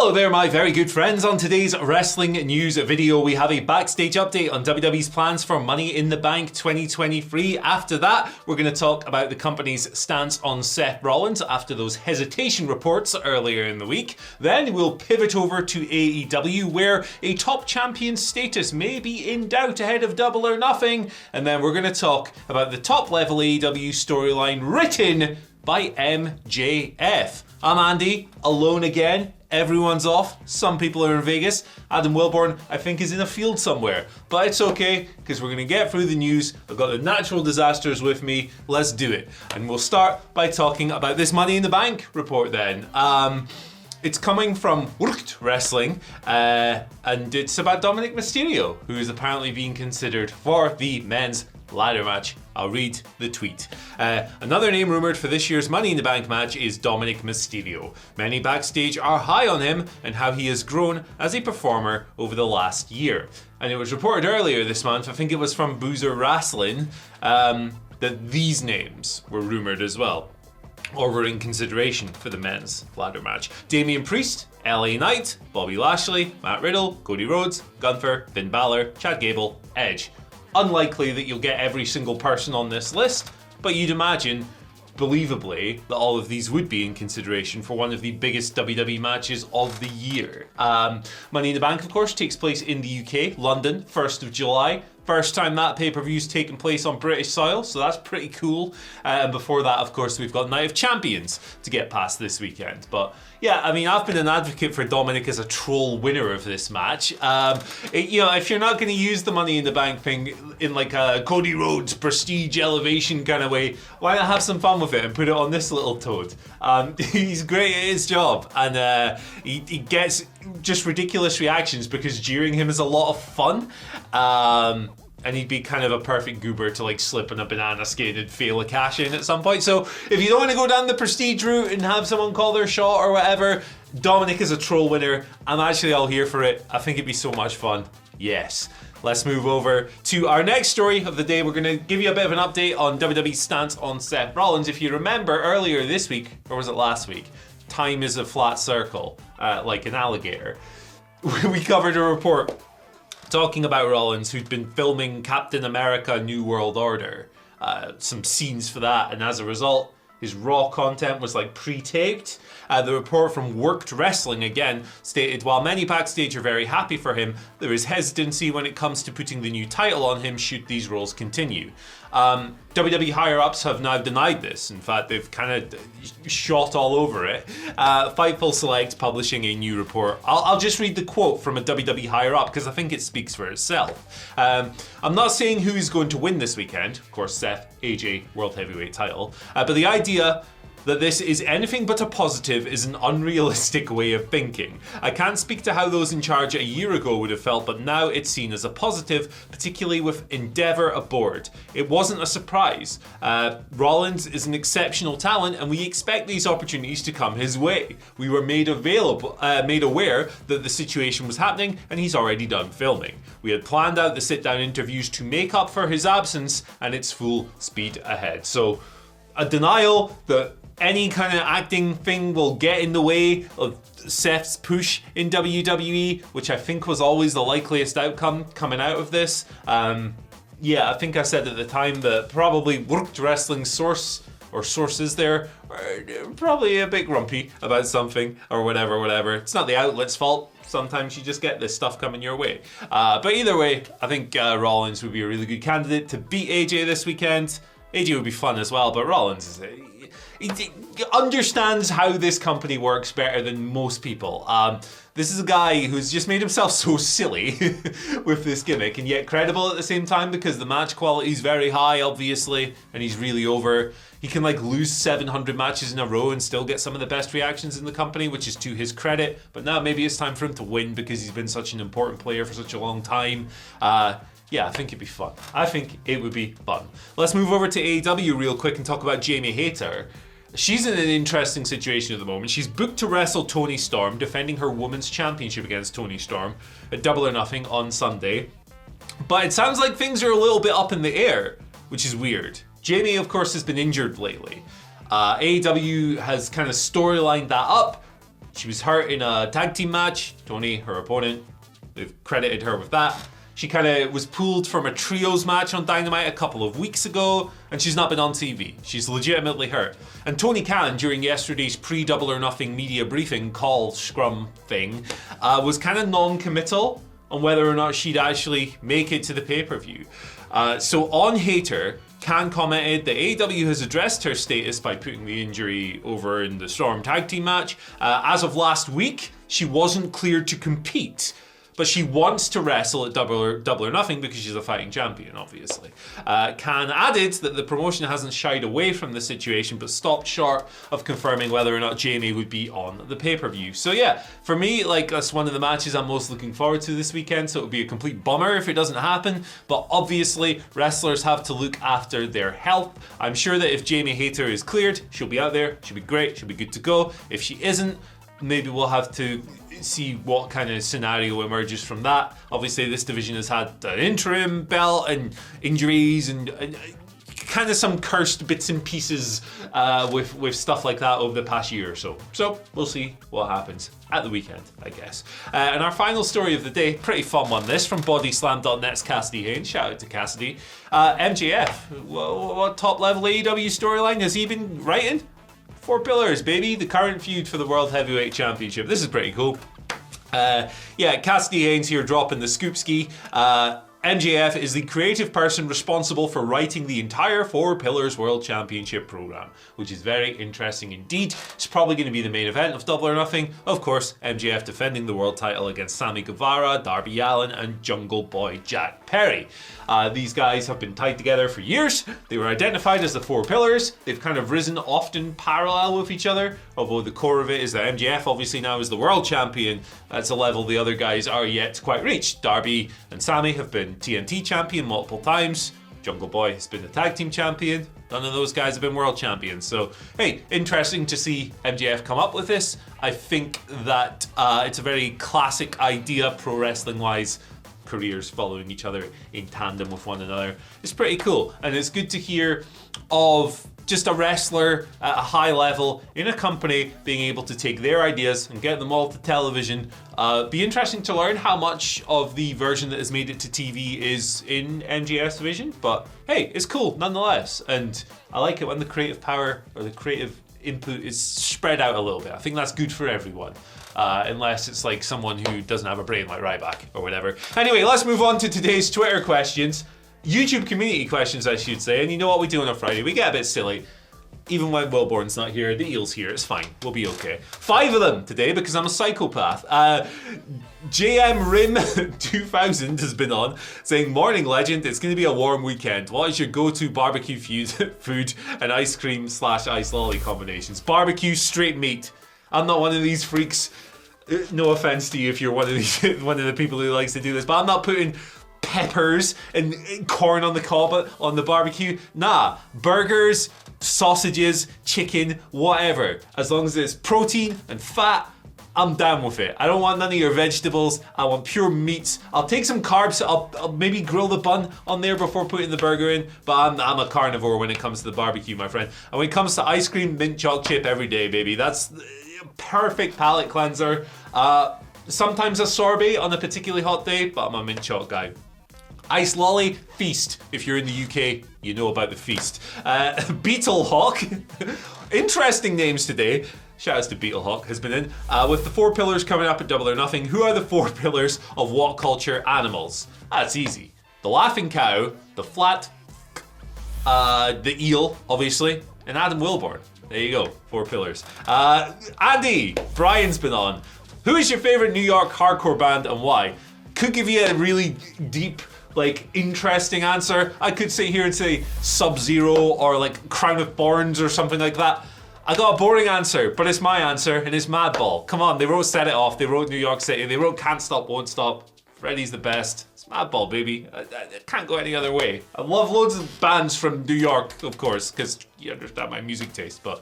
Hello there, my very good friends. On today's wrestling news video, we have a backstage update on WWE's plans for Money in the Bank 2023. After that, we're going to talk about the company's stance on Seth Rollins after those hesitation reports earlier in the week. Then we'll pivot over to AEW, where a top champion status may be in doubt ahead of Double or Nothing. And then we're going to talk about the top level AEW storyline written by MJF. I'm Andy, alone again. Everyone's off. Some people are in Vegas. Adam Wilborn, I think, is in a field somewhere. But it's okay, because we're going to get through the news. I've got the natural disasters with me. Let's do it. And we'll start by talking about this Money in the Bank report then. It's coming from Worked Wrestling, and it's about Dominic Mysterio, who is apparently being considered for the men's ladder match. I'll read the tweet. Another name rumoured for this year's Money in the Bank match is Dominic Mysterio. Many backstage are high on him and how he has grown as a performer over the last year. And it was reported earlier this month, I think it was from Boozer Wrestling, that these names were rumoured as well, or were in consideration for the men's ladder match. Damian Priest, LA Knight, Bobby Lashley, Matt Riddle, Cody Rhodes, Gunther, Finn Balor, Chad Gable, Edge. Unlikely that you'll get every single person on this list, but you'd imagine, believably, that all of these would be in consideration for one of the biggest WWE matches of the year. Money in the Bank, of course, takes place in the UK, London, 1st of July. First time that pay-per-view's taken place on British soil, so that's pretty cool. And before that, of course, we've got Night of Champions to get past this weekend. But yeah, I mean, I've been an advocate for Dominic as a troll winner of this match. If you're not going to use the Money in the Bank thing in like a Cody Rhodes prestige elevation kind of way, why not have some fun with it and put it on this little toad? He's great at his job, and he gets just ridiculous reactions because jeering him is a lot of fun. And he'd be kind of a perfect goober to like slip on a banana skin and fail a cash in at some point. So if you don't want to go down the prestige route and have someone call their shot or whatever, Dominic is a troll winner. I'm actually all here for it. I think it'd be so much fun. Yes. Let's move over to our next story of the day. We're going to give you a bit of an update on WWE's stance on Seth Rollins. If you remember earlier this week, or was it last week? Time is a flat circle, like an alligator. We covered a report talking about Rollins, who'd been filming Captain America New World Order, some scenes for that, and as a result, his Raw content was like pre-taped. The report from Worked Wrestling again stated, while many backstage are very happy for him, there is hesitancy when it comes to putting the new title on him should these roles continue. WWE higher-ups have now denied this. In fact, they've kind of shot all over it. Fightful Select publishing a new report. I'll just read the quote from a WWE higher-up because I think it speaks for itself. I'm not saying who is going to win this weekend. Of course, Seth, AJ, World Heavyweight title. But the idea that this is anything but a positive is an unrealistic way of thinking. I can't speak to how those in charge a year ago would have felt, but now it's seen as a positive, particularly with Endeavour aboard. It wasn't a surprise. Rollins is an exceptional talent, and we expect these opportunities to come his way. We were made aware that the situation was happening, and he's already done filming. We had planned out the sit-down interviews to make up for his absence, and it's full speed ahead. So, a denial that any kind of acting thing will get in the way of Seth's push in WWE, which I think was always the likeliest outcome coming out of this. I think I said at the time that probably Worked Wrestling source or sources there are probably a bit grumpy about something or whatever. It's not the outlet's fault. Sometimes you just get this stuff coming your way. But either way, I think Rollins would be a really good candidate to beat AJ this weekend. AJ would be fun as well, but Rollins he understands how this company works better than most people. This is a guy who's just made himself so silly with this gimmick, and yet credible at the same time because the match quality is very high, obviously, and he's really over. He can lose 700 matches in a row and still get some of the best reactions in the company, which is to his credit. But now maybe it's time for him to win because he's been such an important player for such a long time. I think it'd be fun. I think it would be fun. Let's move over to AEW real quick and talk about Jamie Hayter. She's in an interesting situation at the moment. She's booked to wrestle Toni Storm, defending her Women's Championship against Toni Storm at Double or Nothing on Sunday. But it sounds like things are a little bit up in the air, which is weird. Jamie, of course, has been injured lately. AEW has kind of storylined that up She was hurt in a tag team match. Tony, her opponent, they've credited her with that. She kind of was pulled from a trios match on Dynamite a couple of weeks ago, and she's not been on TV. She's legitimately hurt. And Tony Khan, during yesterday's pre-Double or Nothing media briefing call scrum thing, was kind of non-committal on whether or not she'd actually make it to the pay-per-view. So on Hayter, Khan commented that AEW has addressed her status by putting the injury over in the Storm tag team match. As of last week, she wasn't cleared to compete, but she wants to wrestle at Double or Nothing because she's a fighting champion, obviously. Khan added that the promotion hasn't shied away from the situation, but stopped short of confirming whether or not Jamie would be on the pay-per-view. So yeah, for me, like, that's one of the matches I'm most looking forward to this weekend, so it would be a complete bummer if it doesn't happen, but obviously wrestlers have to look after their health. I'm sure that if Jamie Hayter is cleared, she'll be out there, she'll be great, she'll be good to go. If she isn't, maybe we'll have to see what kind of scenario emerges from that. Obviously, this division has had an interim belt and injuries and kind of some cursed bits and pieces with stuff like that over the past year or so. So we'll see what happens at the weekend, I guess. And our final story of the day, pretty fun one this, from bodyslam.net's Cassidy Haynes. Shout out to Cassidy. MJF, what top level AEW storyline has he been writing? 4 Pillars, baby, the current feud for the World Heavyweight Championship. This is pretty cool. Cassidy Haynes here dropping the scoop ski. MJF is the creative person responsible for writing the entire 4 Pillars World Championship program, which is very interesting indeed. It's probably going to be the main event of Double or Nothing. Of course, MJF defending the world title against Sammy Guevara, Darby Allin, and Jungle Boy Jack Perry. These guys have been tied together for years. They were identified as the 4 Pillars. They've kind of risen often parallel with each other, although the core of it is that MJF obviously now is the world champion. That's a level the other guys are yet to quite reach. Darby and Sammy have been TNT champion multiple times. Jungle Boy has been the tag team champion. None of those guys have been world champions. So, hey, interesting to see MJF come up with this. I think that it's a very classic idea, pro wrestling wise. Careers following each other in tandem with one another. It's pretty cool, and it's good to hear of just a wrestler at a high level in a company being able to take their ideas and get them all to television. Be interesting to learn how much of the version that has made it to TV is in MJF's vision, but hey, it's cool nonetheless, and I like it when the creative power or the creative input is spread out a little bit. I think that's good for everyone. Unless it's like someone who doesn't have a brain like Ryback or whatever. Anyway, let's move on to today's Twitter questions. YouTube community questions, I should say. And you know what we do on a Friday? We get a bit silly. Even when Wilborn's not here, the eel's here, it's fine. We'll be okay. 5 of them today because I'm a psychopath. JM Rim 2000 has been on saying, "Morning legend, it's going to be a warm weekend. What is your go-to barbecue food and ice cream / ice lolly combinations?" Barbecue, straight meat. I'm not one of these freaks. No offense to you if you're one of the people who likes to do this, but I'm not putting peppers and corn on the cob on the barbecue. Nah, burgers, sausages, chicken, whatever. As long as it's protein and fat, I'm down with it. I don't want none of your vegetables. I want pure meats. I'll take some carbs. I'll maybe grill the bun on there before putting the burger in, but I'm a carnivore when it comes to the barbecue, my friend. And when it comes to ice cream, mint choc chip every day, baby. That's perfect palate cleanser. Sometimes a sorbet on a particularly hot day, but I'm a mint choc guy. Ice lolly, feast. If you're in the UK, you know about the feast. Beetlehawk. Interesting names today. Shout outs to Beetlehawk has been in. With the 4 Pillars coming up at Double or Nothing, who are the 4 pillars of WhatCulture animals? That's easy. The laughing cow, the flat, the eel, obviously, and Adam Wilborn. There you go, 4 pillars. Andy, Brian's been on. Who is your favorite New York hardcore band and why? Could give you a really deep, like, interesting answer. I could sit here and say Sub-Zero or like Crown of Thorns or something like that. I got a boring answer, but it's my answer, and it's Madball. Come on, they wrote Set It Off, they wrote New York City, they wrote Can't Stop, Won't Stop. Freddy's the best. It's Madball, baby. I can't go any other way. I love loads of bands from New York, of course, because you understand my music taste, but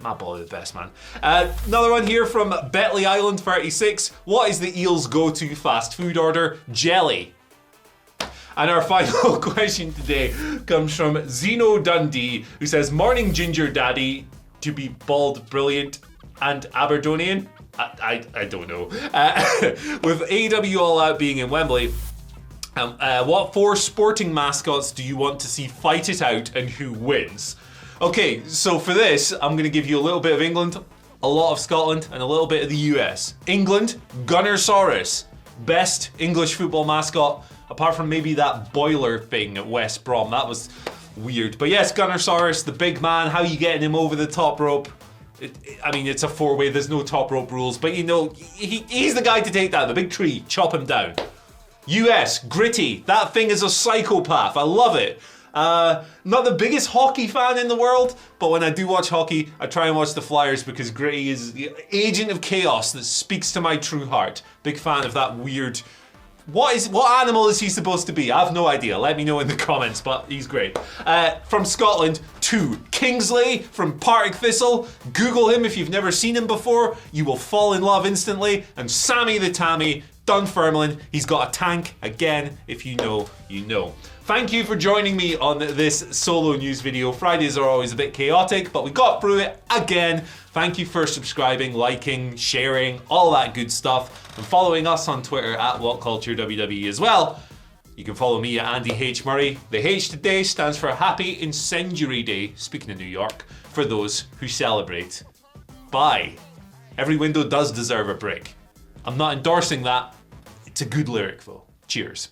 Madball is the best, man. Another one here from Betley Island 36. What is the eel's go-to fast food order? Jelly. And our final question today comes from Zeno Dundee, who says, "Morning ginger daddy, to be bald, brilliant, and Aberdonian." I don't know. With AEW All Out being in Wembley, what 4 sporting mascots do you want to see fight it out and who wins? Okay, so for this, I'm going to give you a little bit of England, a lot of Scotland, and a little bit of the US. England, Gunnersaurus. Best English football mascot, apart from maybe that boiler thing at West Brom. That was weird. But yes, Gunnersaurus, the big man, how you getting him over the top rope? I mean, it's a 4-way, there's no top rope rules, but you know, he's the guy to take down, the big tree, chop him down. US, Gritty, that thing is a psychopath, I love it. Not the biggest hockey fan in the world, but when I do watch hockey, I try and watch the Flyers because Gritty is the agent of chaos that speaks to my true heart. Big fan of that weird... What animal is he supposed to be? I have no idea. Let me know in the comments, but he's great. From Scotland, 2. Kingsley from Partick Thistle. Google him if you've never seen him before. You will fall in love instantly. And Sammy the Tammy, Dunfermline. He's got a tank. Again, if you know, you know. Thank you for joining me on this solo news video. Fridays are always a bit chaotic, but we got through it again. Thank you for subscribing, liking, sharing, all that good stuff, and following us on Twitter at WhatCulture WWE as well. You can follow me at Andy H. Murray. The H today stands for Happy Incendiary Day, speaking of New York, for those who celebrate. Bye. Every window does deserve a break. I'm not endorsing that. It's a good lyric though. Cheers.